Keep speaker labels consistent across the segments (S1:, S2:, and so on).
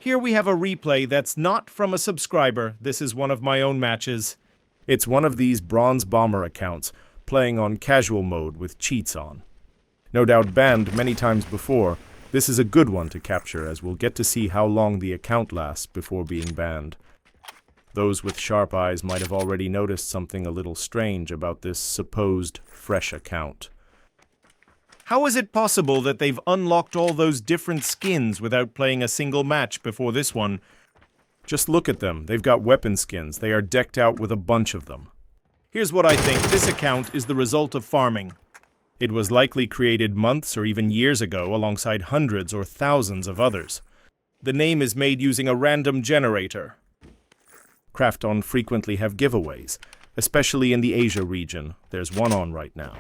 S1: Here we have a replay that's not from a subscriber. This is one of my own matches. It's one of these Bronze Bomber accounts, playing on casual mode with cheats on. No doubt banned many times before, this is a good one to capture as we'll get to see how long the account lasts before being banned. Those with sharp eyes might have already noticed something a little strange about this supposed fresh account. How is it possible that they've unlocked all those different skins without playing a single match before this one? Just look at them. They've got weapon skins. They are decked out with a bunch of them. Here's what I think. This account is the result of farming. It was likely created months or even years ago alongside hundreds or thousands of others. The name is made using a random generator. Krafton frequently have giveaways, especially in the Asia region. There's one on right now.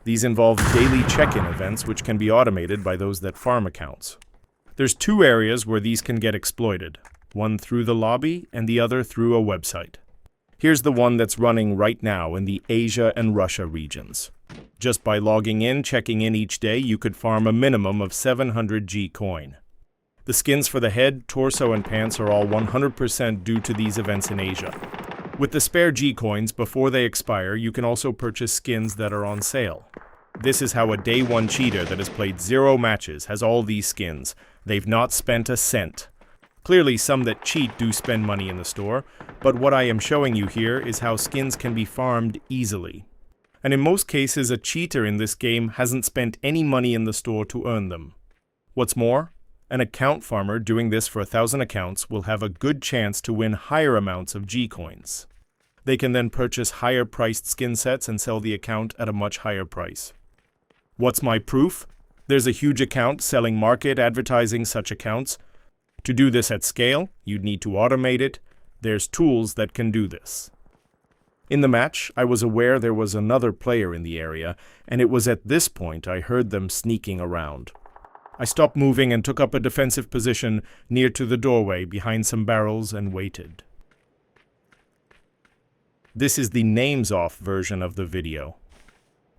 S1: These involve daily check-in events which can be automated by those that farm accounts. There's two areas where these can get exploited, one through the lobby and the other through a website. Here's the one that's running right now in the Asia and Russia regions. Just by logging in, checking in each day, you could farm a minimum of 700 G coin. The skins for the head, torso, and pants are all 100% due to these events in Asia. With the spare G coins, before they expire, you can also purchase skins that are on sale. This is how a day one cheater that has played 0 matches has all these skins. They've not spent a cent. Clearly, some that cheat do spend money in the store, but what I am showing you here is how skins can be farmed easily. And in most cases, a cheater in this game hasn't spent any money in the store to earn them. What's more, an account farmer doing this for 1,000 accounts will have a good chance to win higher amounts of G coins. They can then purchase higher priced skin sets and sell the account at a much higher price. What's my proof? There's a huge account selling market advertising such accounts. To do this at scale, you'd need to automate it. There's tools that can do this. In the match, I was aware there was another player in the area, and it was at this point I heard them sneaking around. I stopped moving and took up a defensive position near to the doorway behind some barrels and waited. This is the names off version of the video.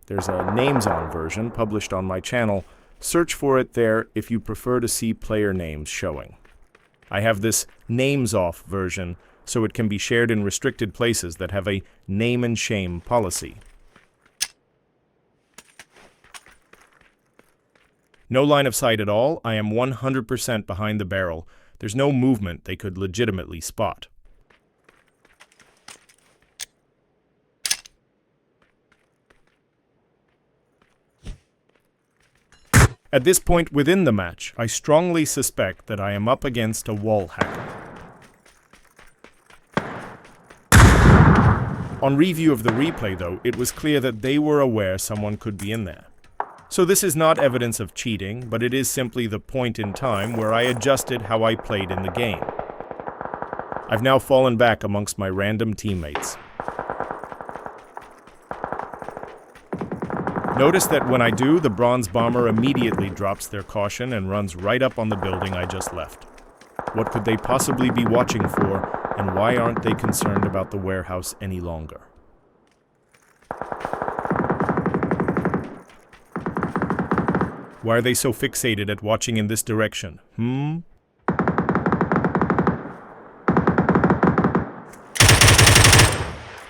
S1: There's a names on version published on my channel. Search for it there if you prefer to see player names showing. I have this names off version so it can be shared in restricted places that have a name and shame policy. No line of sight at all. I am 100% behind the barrel. There's no movement they could legitimately spot. At this point within the match, I strongly suspect that I am up against a wallhack. On review of the replay though, it was clear that they were aware someone could be in there. So this is not evidence of cheating, but it is simply the point in time where I adjusted how I played in the game. I've now fallen back amongst my random teammates. Notice that when I do, the Bronze Bomber immediately drops their caution and runs right up on the building I just left. What could they possibly be watching for, and why aren't they concerned about the warehouse any longer? Why are they so fixated at watching in this direction?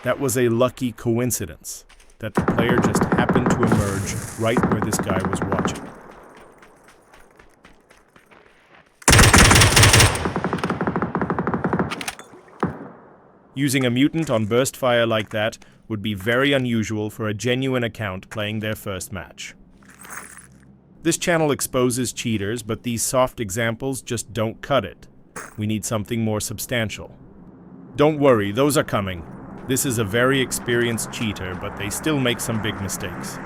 S1: That was a lucky coincidence that the player just happened to emerge right where this guy was watching. Using a mutant on burst fire like that would be very unusual for a genuine account playing their first match. This channel exposes cheaters, but these soft examples just don't cut it. We need something more substantial. Don't worry, those are coming. This is a very experienced cheater, but they still make some big mistakes.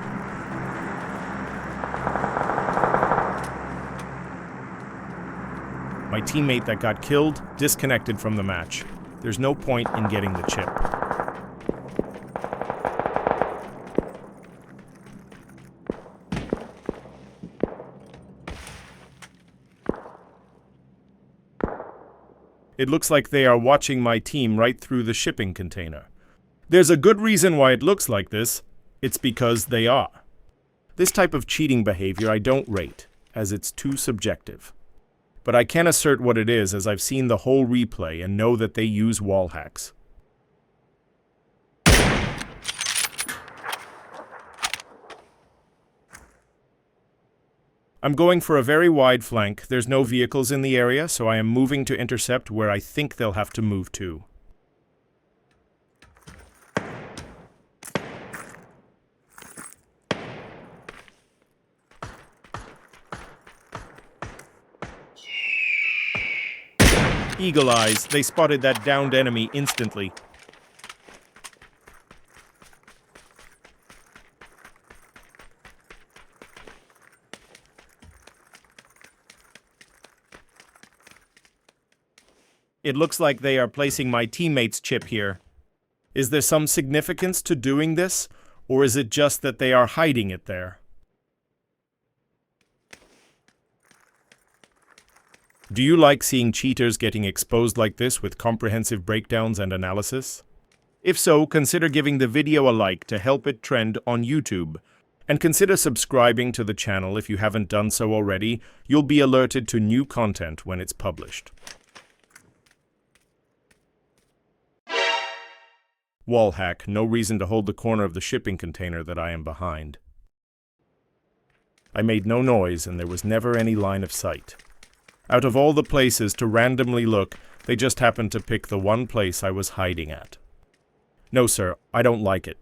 S1: My teammate that got killed disconnected from the match. There's no point in getting the chip. It looks like they are watching my team right through the shipping container. There's a good reason why it looks like this. It's because they are. This type of cheating behavior I don't rate, as it's too subjective. but I can assert what it is as I've seen the whole replay and know that they use wallhacks. I'm going for a very wide flank. There's no vehicles in the area, so I am moving to intercept where I think they'll have to move to. Eagle eyes, they spotted that downed enemy instantly. It looks like they are placing my teammate's chip here. Is there some significance to doing this, or is it just that they are hiding it there? Do you like seeing cheaters getting exposed like this with comprehensive breakdowns and analysis? If so, consider giving the video a like to help it trend on YouTube. And consider subscribing to the channel if you haven't done so already. You'll be alerted to new content when it's published. Wallhack, no reason to hold the corner of the shipping container that I am behind. I made no noise and there was never any line of sight. Out of all the places to randomly look, they just happened to pick the one place I was hiding at. No, sir, I don't like it.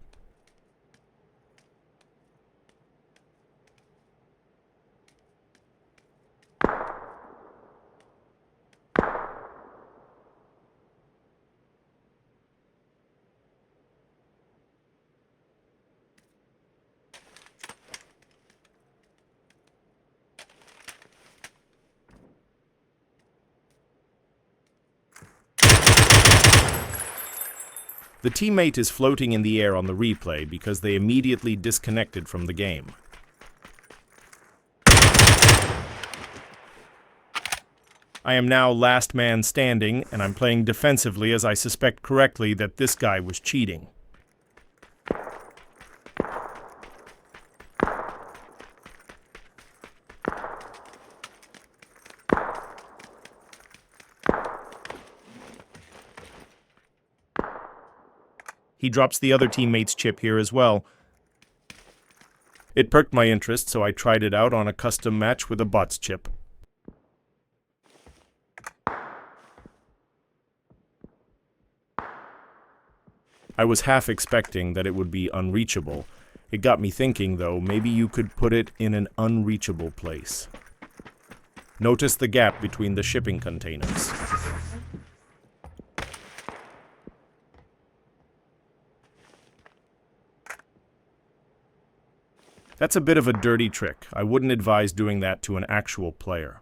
S1: The teammate is floating in the air on the replay because they immediately disconnected from the game. I am now last man standing, and I'm playing defensively as I suspect correctly that this guy was cheating. He drops the other teammate's chip here as well. It perked my interest, so I tried it out on a custom match with a bot's chip. I was half expecting that it would be unreachable. It got me thinking, though, maybe you could put it in an unreachable place. Notice the gap between the shipping containers. That's a bit of a dirty trick. I wouldn't advise doing that to an actual player.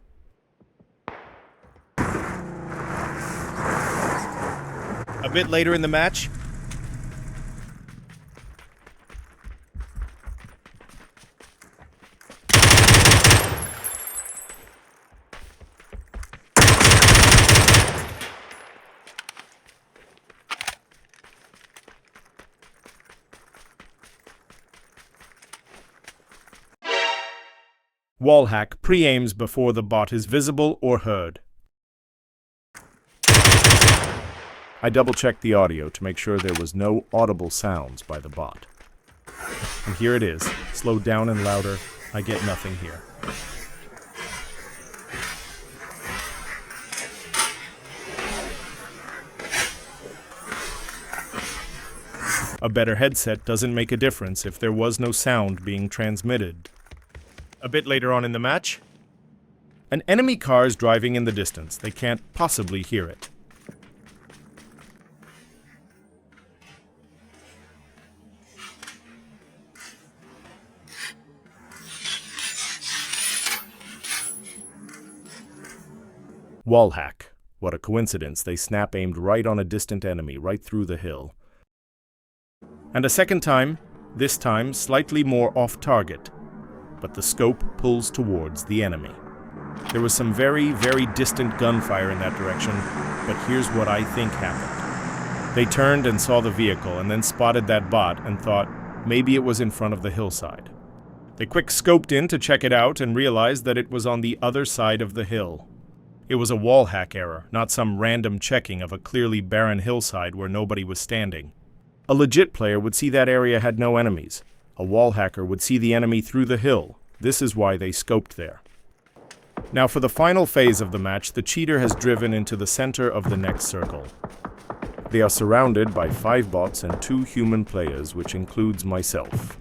S1: A bit later in the match, Wallhack pre-aims before the bot is visible or heard. I double-checked the audio to make sure there was no audible sounds by the bot. And here it is, slowed down and louder. I get nothing here. A better headset doesn't make a difference if there was no sound being transmitted. A bit later on in the match, an enemy car is driving in the distance. They can't possibly hear it. Wallhack. What a coincidence. They snap-aimed right on a distant enemy, right through the hill. And a second time, this time slightly more off-target. But the scope pulls towards the enemy. There was some very, very distant gunfire in that direction, but here's what I think happened. They turned and saw the vehicle and then spotted that bot and thought maybe it was in front of the hillside. They quick scoped in to check it out and realized that it was on the other side of the hill. It was a wallhack error, not some random checking of a clearly barren hillside where nobody was standing. A legit player would see that area had no enemies. A wallhacker would see the enemy through the hill. This is why they scoped there. Now for the final phase of the match, the cheater has driven into the center of the next circle. They are surrounded by 5 bots and 2 human players, which includes myself.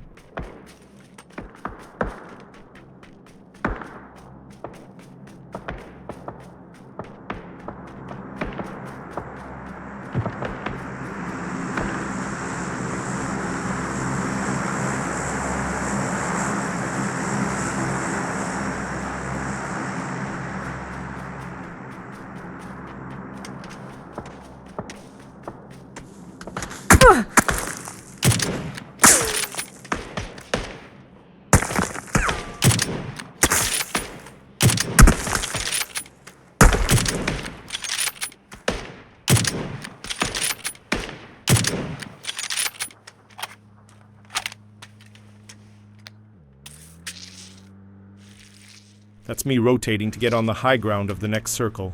S1: That's me rotating to get on the high ground of the next circle.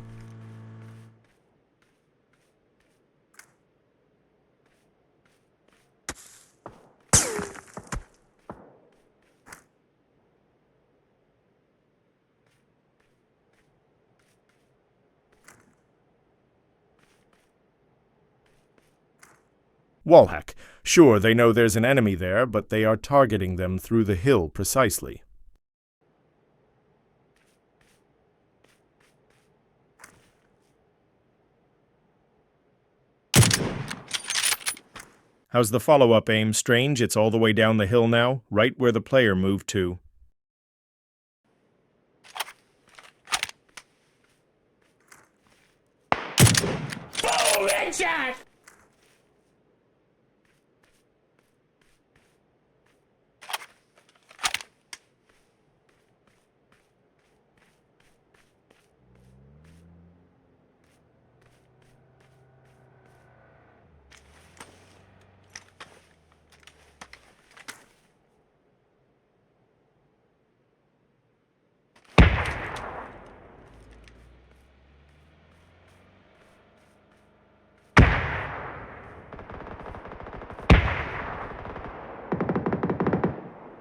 S1: Wallhack. Sure, they know there's an enemy there, but they are targeting them through the hill precisely. How's the follow-up aim? Strange, it's all the way down the hill now, right where the player moved to.
S2: Oh, headshot!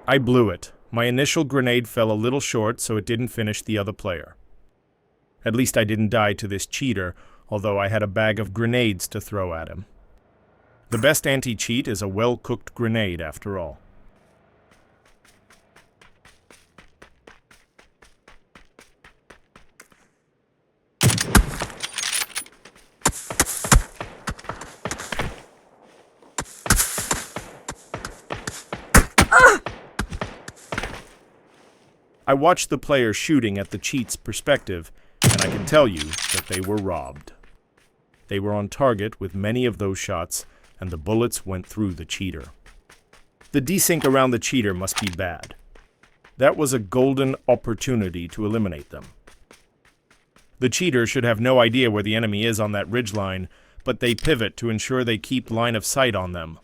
S1: I blew it. My initial grenade fell a little short, so it didn't finish the other player. At least I didn't die to this cheater, although I had a bag of grenades to throw at him. The best anti-cheat is a well-cooked grenade, after all. I watched the player shooting at the cheat's perspective, and I can tell you that they were robbed. They were on target with many of those shots, and the bullets went through the cheater. The desync around the cheater must be bad. That was a golden opportunity to eliminate them. The cheater should have no idea where the enemy is on that ridgeline, but they pivot to ensure they keep line of sight on them.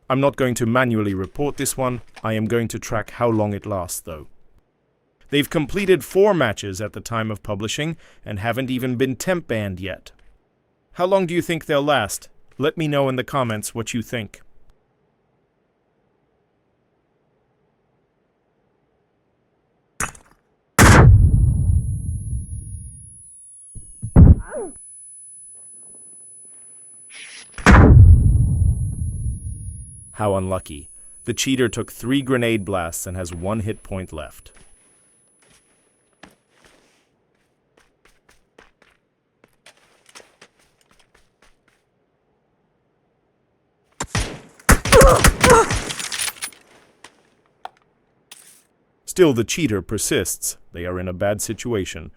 S1: I'm not going to manually report this one. I am going to track how long it lasts, though. They've completed 4 matches at the time of publishing and haven't even been temp banned yet. How long do you think they'll last? Let me know in the comments what you think. How unlucky. The cheater took 3 grenade blasts and has 1 hit point left. Still, the cheater persists. They are in a bad situation.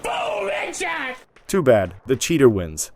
S2: Wallhack!
S1: Too bad. The cheater wins.